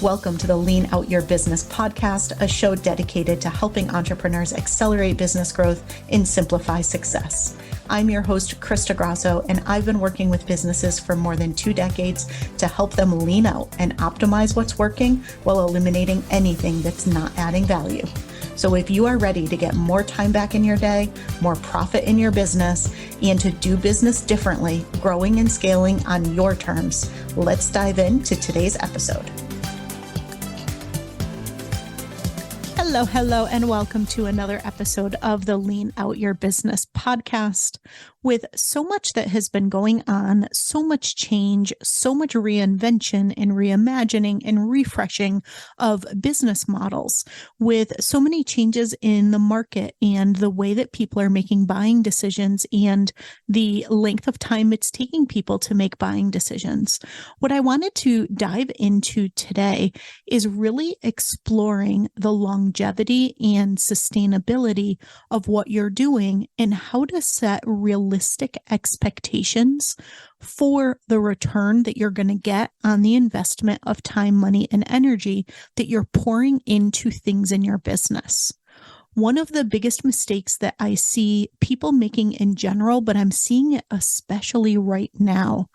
Welcome to the Lean Out Your Business podcast, a show dedicated to helping entrepreneurs accelerate business growth and simplify success. I'm your host, Krista Grasso, and I've been working with businesses for more than 2 decades to help them lean out and optimize what's working while eliminating anything that's not adding value. So if you are ready to get more time back in your day, more profit in your business, and to do business differently, growing and scaling on your terms, let's dive into today's episode. Hello, and welcome to another episode of the Lean Out Your Business podcast. With so much that has been going on, so much change, so much reinvention and reimagining and refreshing of business models, with so many changes in the market and the way that people are making buying decisions and the length of time it's taking people to make buying decisions. What I wanted to dive into today is really exploring the longevity and sustainability of what you're doing and how to set realistic expectations for the return that you're going to get on the investment of time, money, and energy that you're pouring into things in your business. One of the biggest mistakes that I see people making in general, but I'm seeing it especially right now,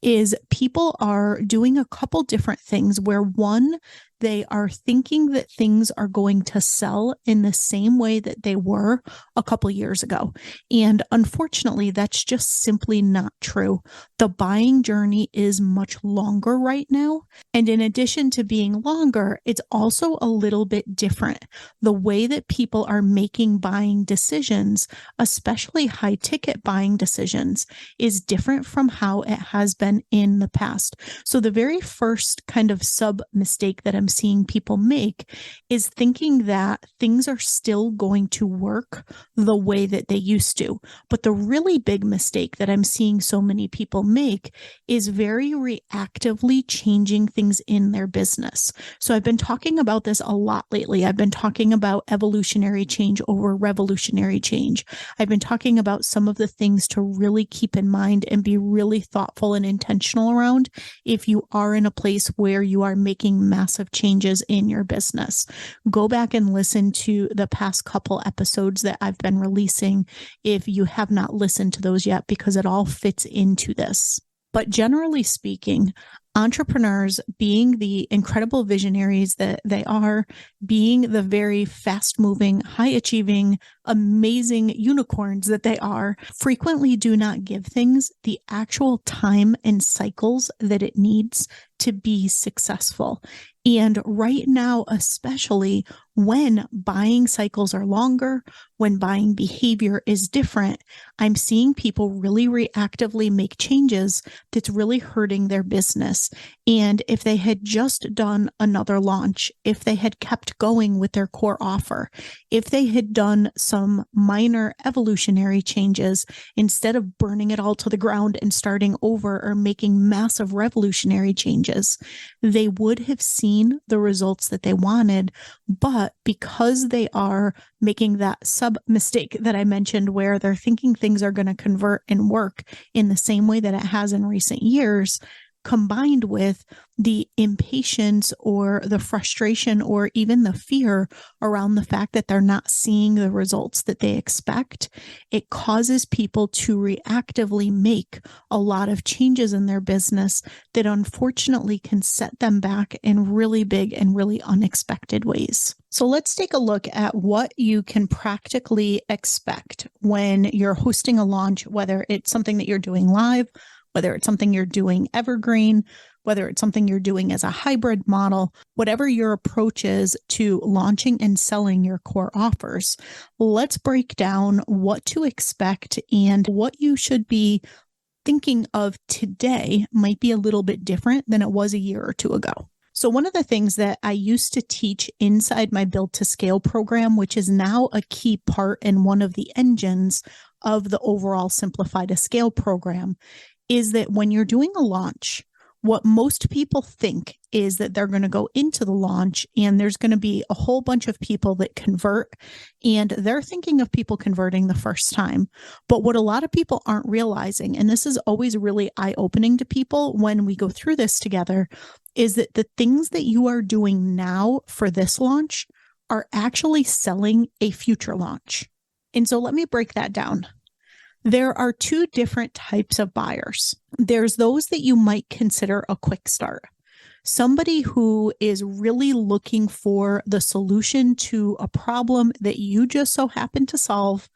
is people are doing a couple different things where one, they are thinking that things are going to sell in the same way that they were a couple years ago. And unfortunately, that's just simply not true. The buying journey is much longer right now. And in addition to being longer, it's also a little bit different. The way that people are making buying decisions, especially high ticket buying decisions, is different from how it has been in the past. So the very first kind of sub mistake that I'm seeing people make is thinking that things are still going to work the way that they used to. But the really big mistake that I'm seeing so many people make is very reactively changing things in their business. So I've been talking about this a lot lately. I've been talking about evolutionary change over revolutionary change. I've been talking about some of the things to really keep in mind and be really thoughtful and intentional around if you are in a place where you are making massive changes in your business. Go back and listen to the past couple episodes that I've been releasing if you have not listened to those yet, because it all fits into this. But generally speaking, entrepreneurs, being the incredible visionaries that they are, being the very fast-moving, high-achieving, amazing unicorns that they are, frequently do not give things the actual time and cycles that it needs to be successful. And right now, especially when buying cycles are longer, when buying behavior is different, I'm seeing people really reactively make changes that's really hurting their business. And if they had just done another launch, if they had kept going with their core offer, if they had done some minor evolutionary changes instead of burning it all to the ground and starting over or making massive revolutionary changes, they would have seen the results that they wanted. But because they are making that sub mistake that I mentioned, where they're thinking things are going to convert and work in the same way that it has in recent years, combined with the impatience or the frustration or even the fear around the fact that they're not seeing the results that they expect, it causes people to reactively make a lot of changes in their business that unfortunately can set them back in really big and really unexpected ways. So let's take a look at what you can practically expect when you're hosting a launch, whether it's something that you're doing live, whether it's something you're doing evergreen, whether it's something you're doing as a hybrid model, whatever your approach is to launching and selling your core offers. Let's break down what to expect, and what you should be thinking of today might be a little bit different than it was a year or two ago. So one of the things that I used to teach inside my Build to Scale program, which is now a key part and one of the engines of the overall Simplify to Scale program, is that when you're doing a launch, what most people think is that they're going to go into the launch and there's going to be a whole bunch of people that convert, and they're thinking of people converting the first time. But what a lot of people aren't realizing, and this is always really eye-opening to people when we go through this together, is that the things that you are doing now for this launch are actually selling a future launch. And so let me break that down. There are two different types of buyers. There's those that you might consider a quick start. Somebody who is really looking for the solution to a problem that you just so happen to solve,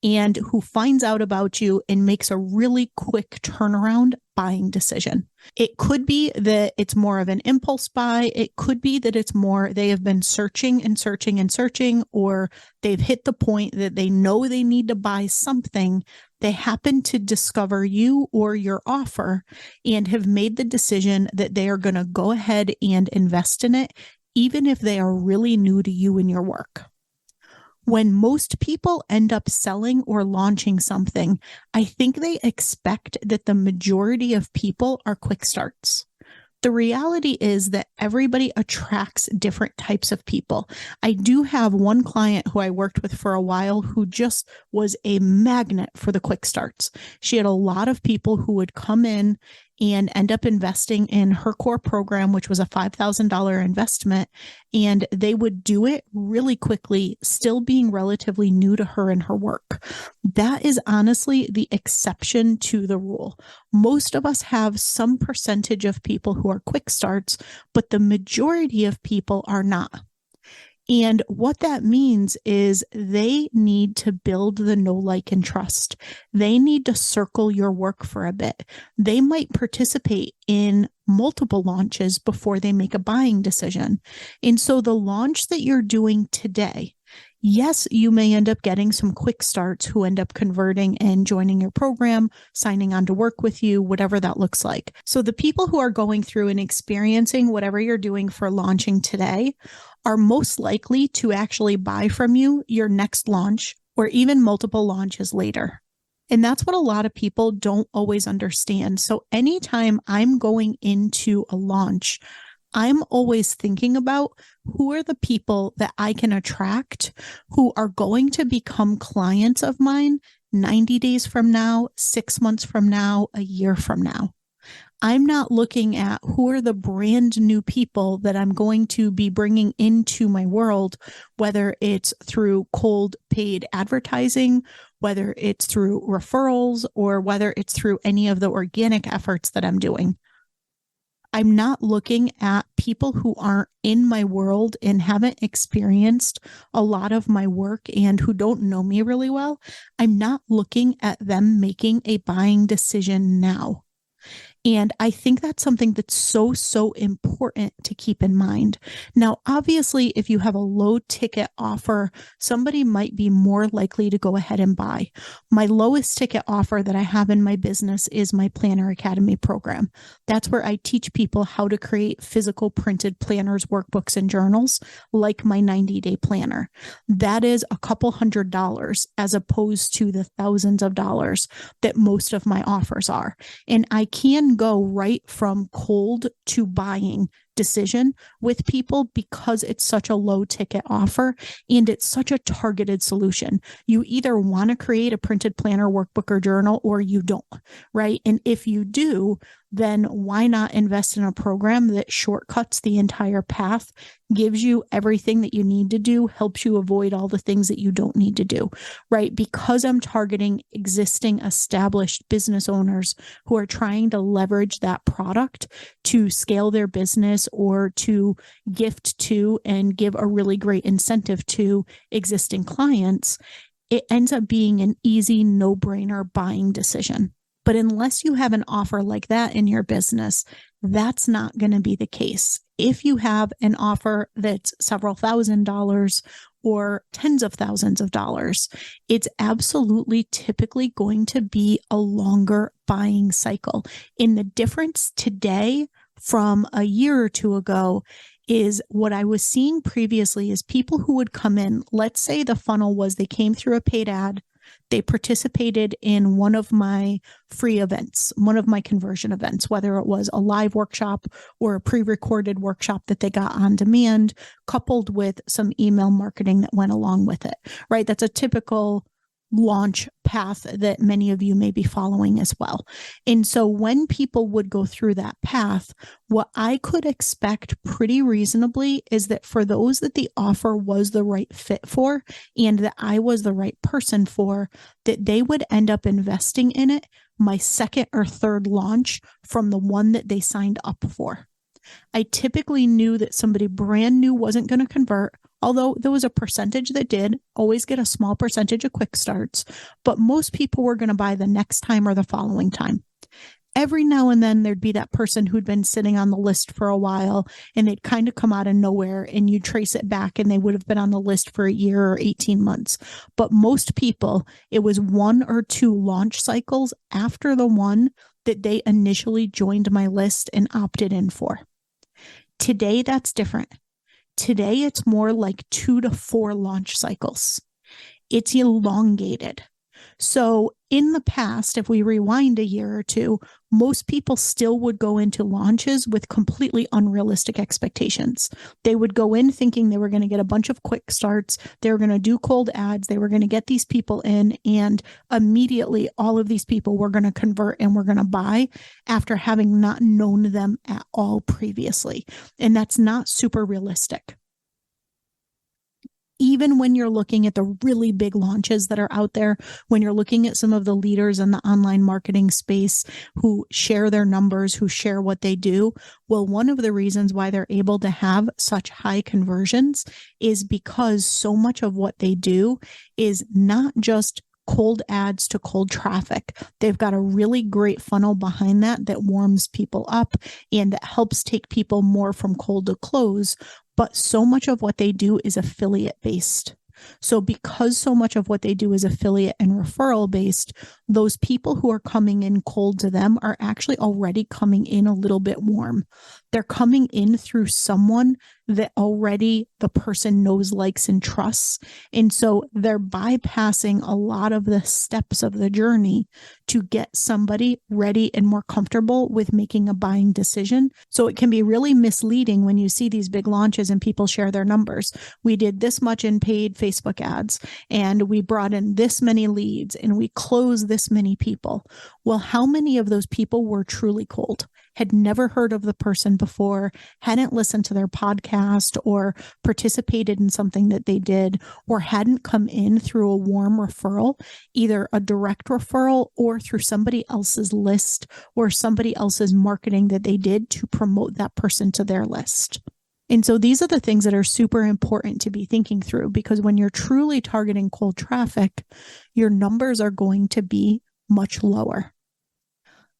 and who finds out about you and makes a really quick turnaround buying decision. It could be that it's more of an impulse buy. It could be that it's more they have been searching and searching and searching, or they've hit the point that they know they need to buy something. They happen to discover you or your offer and have made the decision that they are going to go ahead and invest in it, even if they are really new to you and your work. When most people end up selling or launching something, I think they expect that the majority of people are quick starts. The reality is that everybody attracts different types of people. I do have one client who I worked with for a while who just was a magnet for the quick starts. She had a lot of people who would come in and end up investing in her core program, which was a $5,000 investment. And they would do it really quickly, still being relatively new to her and her work. That is honestly the exception to the rule. Most of us have some percentage of people who are quick starts, but the majority of people are not. And what that means is they need to build the know, like, and trust. They need to circle your work for a bit. They might participate in multiple launches before they make a buying decision. And so the launch that you're doing today, yes, you may end up getting some quick starts who end up converting and joining your program, signing on to work with you, whatever that looks like. So the people who are going through and experiencing whatever you're doing for launching today are most likely to actually buy from you your next launch or even multiple launches later. And that's what a lot of people don't always understand. So anytime I'm going into a launch, I'm always thinking about who are the people that I can attract who are going to become clients of mine 90 days from now, 6 months from now, a year from now. I'm not looking at who are the brand new people that I'm going to be bringing into my world, whether it's through cold paid advertising, whether it's through referrals, or whether it's through any of the organic efforts that I'm doing. I'm not looking at people who aren't in my world and haven't experienced a lot of my work and who don't know me really well. I'm not looking at them making a buying decision now. And I think that's something that's so important to keep in mind. Now, obviously, if you have a low ticket offer, somebody might be more likely to go ahead and buy. My lowest ticket offer that I have in my business is my Planner Academy program. That's where I teach people how to create physical printed planners, workbooks, and journals like my 90-day planner. That is a couple $100 as opposed to the thousands of dollars that most of my offers are. And I can go right from cold to buying decision with people because it's such a low ticket offer and it's such a targeted solution. You either want to create a printed planner, workbook, or journal, or you don't, right? And if you do, then why not invest in a program that shortcuts the entire path, gives you everything that you need to do, helps you avoid all the things that you don't need to do, right? Because I'm targeting existing established business owners who are trying to leverage that product to scale their business or to gift to and give a really great incentive to existing clients, it ends up being an easy, no-brainer buying decision. But unless you have an offer like that in your business, that's not going to be the case. If you have an offer that's several $1,000s or tens of thousands of dollars, it's absolutely typically going to be a longer buying cycle. And the difference today from a year or two ago is what I was seeing previously is people who would come in, let's say the funnel was they came through a paid ad, they participated in one of my free events, one of my conversion events, whether it was a live workshop or a pre-recorded workshop that they got on demand, coupled with some email marketing that went along with it, right? That's a typical launch path that many of you may be following as well. And so when people would go through that path, what I could expect pretty reasonably is that for those that the offer was the right fit for and that I was the right person for, that they would end up investing in it my second or third launch from the one that they signed up for. I typically knew that somebody brand new wasn't going to convert, although there was a percentage that did, always get a small percentage of quick starts, but most people were going to buy the next time or the following time. Every now and then there'd be that person who'd been sitting on the list for a while and they'd kind of come out of nowhere and you trace it back and they would have been on the list for a year or 18 months. But most people, it was 1 or 2 launch cycles after the one that they initially joined my list and opted in for. Today, that's different. Today, it's more like 2 to 4 launch cycles. It's elongated. So in the past, if we rewind a year or two, most people still would go into launches with completely unrealistic expectations. They would go in thinking they were going to get a bunch of quick starts. They were going to do cold ads. They were going to get these people in, and immediately all of these people were going to convert and were going to buy after having not known them at all previously. And that's not super realistic. Even when you're looking at the really big launches that are out there, when you're looking at some of the leaders in the online marketing space who share their numbers, who share what they do, well, one of the reasons why they're able to have such high conversions is because so much of what they do is not just cold ads to cold traffic. They've got a really great funnel behind that warms people up and that helps take people more from cold to close. But so much of what they do is affiliate based. So because so much of what they do is affiliate and referral based, those people who are coming in cold to them are actually already coming in a little bit warm. They're coming in through someone that already the person knows, likes, and trusts. And so they're bypassing a lot of the steps of the journey to get somebody ready and more comfortable with making a buying decision. So it can be really misleading when you see these big launches and people share their numbers. We did this much in paid Facebook ads, and we brought in this many leads, and we closed this many people. Well, how many of those people were truly cold? Had never heard of the person before, hadn't listened to their podcast or participated in something that they did, or hadn't come in through a warm referral, either a direct referral or through somebody else's list or somebody else's marketing that they did to promote that person to their list. And so these are the things that are super important to be thinking through, because when you're truly targeting cold traffic, your numbers are going to be much lower.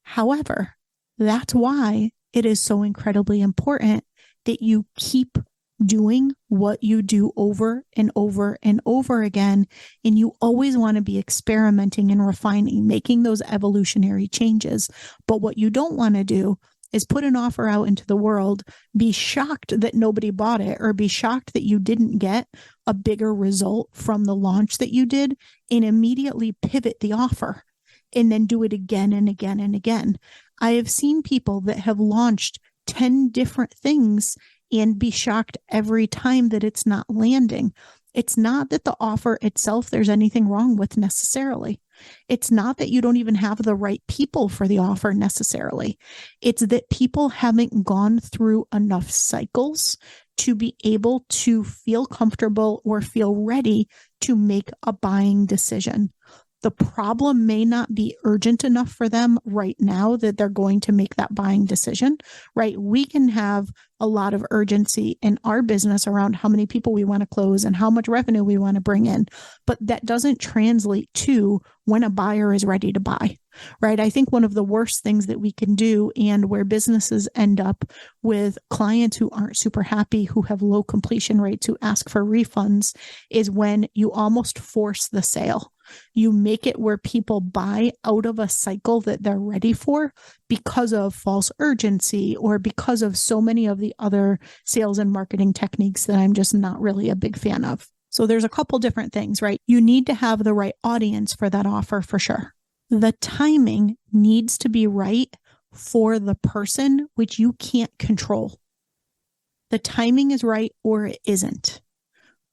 However, that's why it is so incredibly important that you keep doing what you do over and over and over again. And you always want to be experimenting and refining, making those evolutionary changes. But what you don't want to do is put an offer out into the world, be shocked that nobody bought it, or be shocked that you didn't get a bigger result from the launch that you did, and immediately pivot the offer and then do it again and again and again. I have seen people that have launched 10 different things and be shocked every time that it's not landing. It's not that the offer itself there's anything wrong with necessarily. It's not that you don't even have the right people for the offer necessarily. It's that people haven't gone through enough cycles to be able to feel comfortable or feel ready to make a buying decision. The problem may not be urgent enough for them right now that they're going to make that buying decision, right? We can have a lot of urgency in our business around how many people we want to close and how much revenue we want to bring in, but that doesn't translate to when a buyer is ready to buy, right? I think one of the worst things that we can do, and where businesses end up with clients who aren't super happy, who have low completion rates, who ask for refunds, is when you almost force the sale. You make it where people buy out of a cycle that they're ready for because of false urgency or because of so many of the other sales and marketing techniques that I'm just not really a big fan of. So there's a couple different things, right? You need to have the right audience for that offer for sure. The timing needs to be right for the person, which you can't control. The timing is right or it isn't.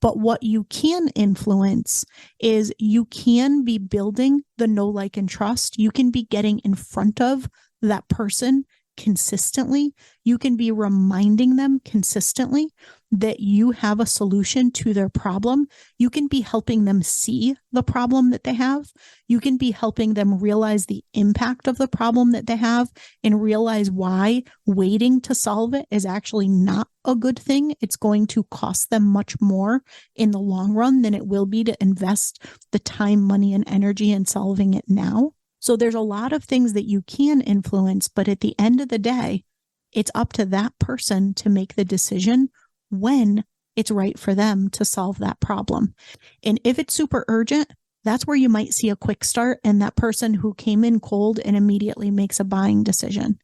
But what you can influence is you can be building the know, like, and trust. You can be getting in front of that person consistently. You can be reminding them consistently that you have a solution to their problem. You can be helping them see the problem that they have. You can be helping them realize the impact of the problem that they have and realize why waiting to solve it is actually not a good thing. It's going to cost them much more in the long run than it will be to invest the time, money, and energy in solving it now. So there's a lot of things that you can influence, but at the end of the day, it's up to that person to make the decision when it's right for them to solve that problem. And if it's super urgent, that's where you might see a quick start and that person who came in cold and immediately makes a buying decision.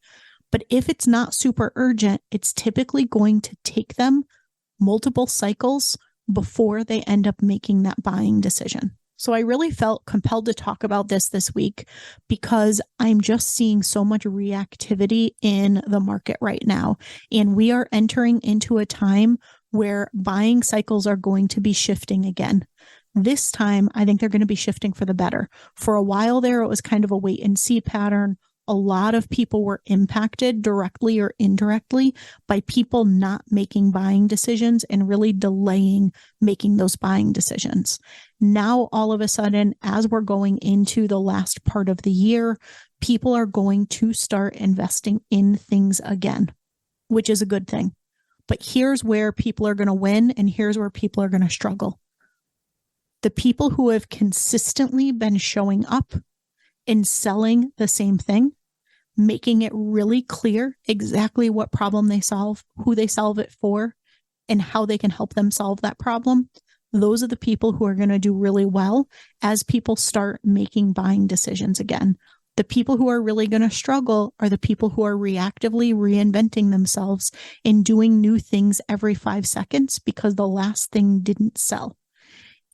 But if it's not super urgent, it's typically going to take them multiple cycles before they end up making that buying decision. So I really felt compelled to talk about this week because I'm just seeing so much reactivity in the market right now. And we are entering into a time where buying cycles are going to be shifting again. This time, I think they're going to be shifting for the better. For a while there, it was kind of a wait and see pattern. A lot of people were impacted directly or indirectly by people not making buying decisions and really delaying making those buying decisions. Now, all of a sudden, as we're going into the last part of the year, people are going to start investing in things again, which is a good thing. But here's where people are going to win, and here's where people are going to struggle. The people who have consistently been showing up and selling the same thing, making it really clear exactly what problem they solve, who they solve it for, and how they can help them solve that problem. Those are the people who are going to do really well as people start making buying decisions again. The people who are really going to struggle are the people who are reactively reinventing themselves and doing new things every 5 seconds because the last thing didn't sell.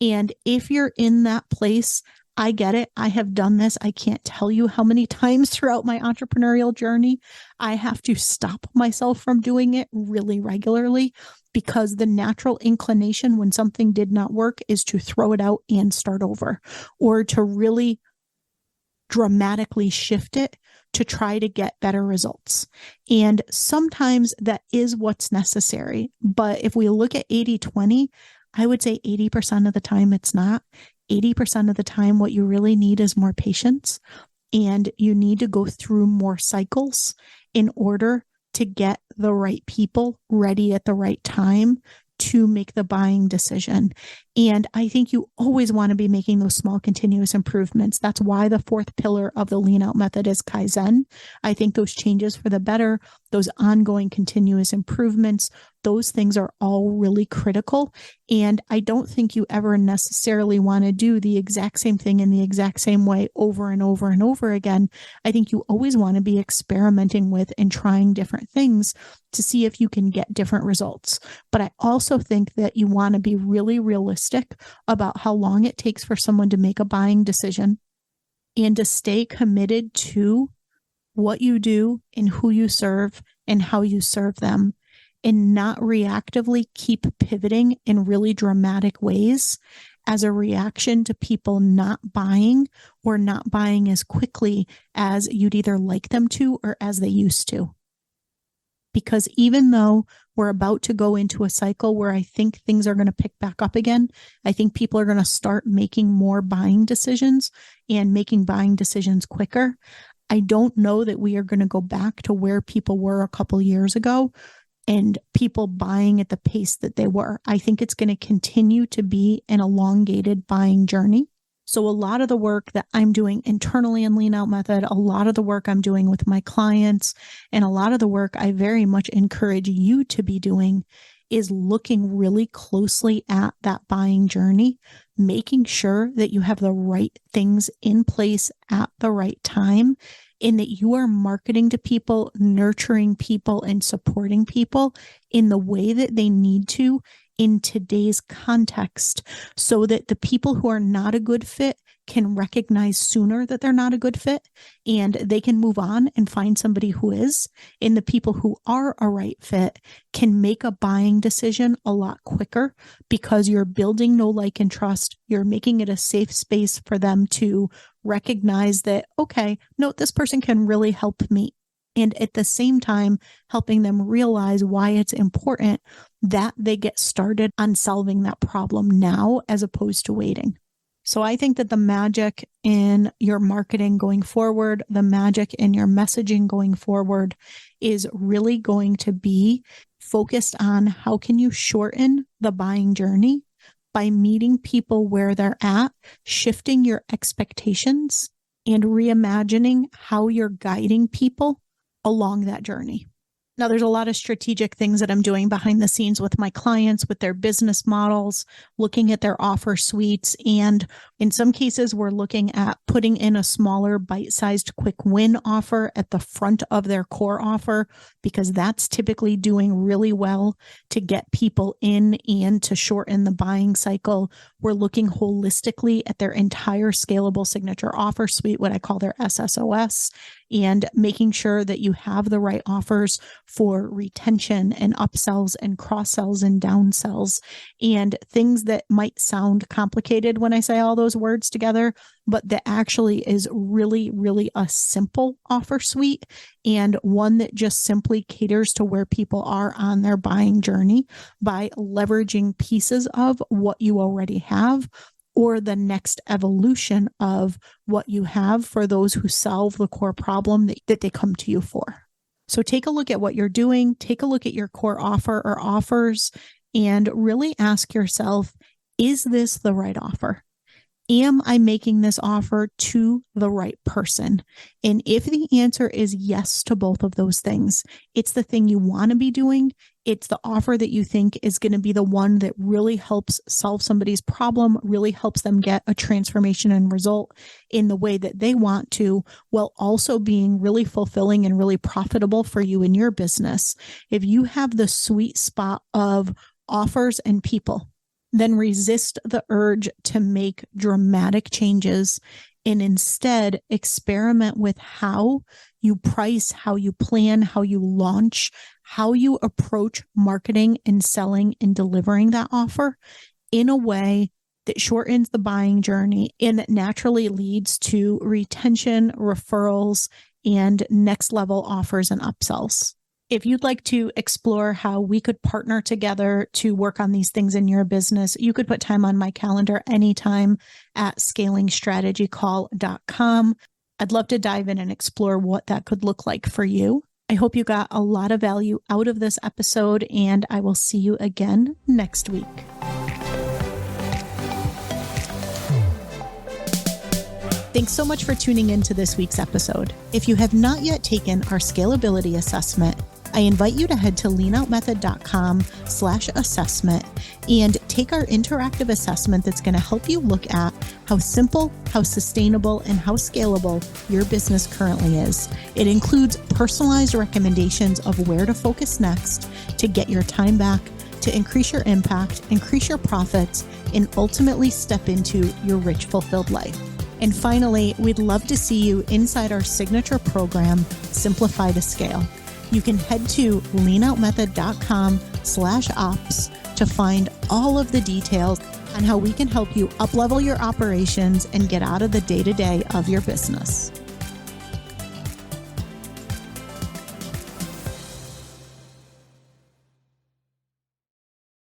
And if you're in that place, I get it. I have done this. I can't tell you how many times throughout my entrepreneurial journey I have to stop myself from doing it really regularly because the natural inclination when something did not work is to throw it out and start over or to really dramatically shift it to try to get better results. And sometimes that is what's necessary. But if we look at 80-20, I would say 80% of the time it's not. 80% of the time, what you really need is more patience, and you need to go through more cycles in order to get the right people ready at the right time to make the buying decision. And I think you always want to be making those small continuous improvements. That's why the 4th pillar of the lean out method is Kaizen. I think those changes for the better, those ongoing continuous improvements, those things are all really critical. And I don't think you ever necessarily want to do the exact same thing in the exact same way over and over and over again. I think you always want to be experimenting with and trying different things to see if you can get different results. But I also think that you want to be really realistic about how long it takes for someone to make a buying decision and to stay committed to what you do and who you serve and how you serve them, and not reactively keep pivoting in really dramatic ways as a reaction to people not buying or not buying as quickly as you'd either like them to or as they used to. Because even though we're about to go into a cycle where I think things are going to pick back up again, I think people are going to start making more buying decisions and making buying decisions quicker. I don't know that we are going to go back to where people were a couple years ago and people buying at the pace that they were. I think it's going to continue to be an elongated buying journey. So a lot of the work that I'm doing internally in Lean Out Method, a lot of the work I'm doing with my clients, and a lot of the work I very much encourage you to be doing is looking really closely at that buying journey, making sure that you have the right things in place at the right time, and that you are marketing to people, nurturing people, and supporting people in the way that they need to in today's context, so that the people who are not a good fit can recognize sooner that they're not a good fit and they can move on and find somebody who is. And the people who are a right fit can make a buying decision a lot quicker because you're building know, like, and trust. You're making it a safe space for them to recognize that, okay, no, this person can really help me. And at the same time, helping them realize why it's important that they get started on solving that problem now as opposed to waiting. So I think that the magic in your marketing going forward, the magic in your messaging going forward is really going to be focused on how can you shorten the buying journey by meeting people where they're at, shifting your expectations, and reimagining how you're guiding people along that journey. Now, there's a lot of strategic things that I'm doing behind the scenes with my clients, with their business models, looking at their offer suites. And in some cases, we're looking at putting in a smaller bite-sized quick win offer at the front of their core offer, because that's typically doing really well to get people in and to shorten the buying cycle. We're looking holistically at their entire scalable signature offer suite, what I call their SSOS, and making sure that you have the right offers for retention and upsells and cross-sells and downsells, and things that might sound complicated when I say all those words together, but that actually is really, really a simple offer suite and one that just simply caters to where people are on their buying journey by leveraging pieces of what you already have or the next evolution of what you have for those who solve the core problem that they come to you for. So take a look at what you're doing, take a look at your core offer or offers, and really ask yourself, is this the right offer? Am I making this offer to the right person? And if the answer is yes to both of those things, it's the thing you want to be doing. It's the offer that you think is going to be the one that really helps solve somebody's problem, really helps them get a transformation and result in the way that they want to, while also being really fulfilling and really profitable for you in your business. If you have the sweet spot of offers and people, then resist the urge to make dramatic changes and instead experiment with how you price, how you plan, how you launch, how you approach marketing and selling and delivering that offer in a way that shortens the buying journey and that naturally leads to retention, referrals, and next level offers and upsells. If you'd like to explore how we could partner together to work on these things in your business, you could put time on my calendar anytime at scalingstrategycall.com. I'd love to dive in and explore what that could look like for you. I hope you got a lot of value out of this episode, and I will see you again next week. Thanks so much for tuning in to this week's episode. If you have not yet taken our scalability assessment, I invite you to head to leanoutmethod.com/assessment and take our interactive assessment that's going to help you look at how simple, how sustainable, and how scalable your business currently is. It includes personalized recommendations of where to focus next to get your time back, to increase your impact, increase your profits, and ultimately step into your rich, fulfilled life. And finally, we'd love to see you inside our signature program, Simplify to Scale. You can head to leanoutmethod.com/ops to find all of the details on how we can help you up-level your operations and get out of the day-to-day of your business.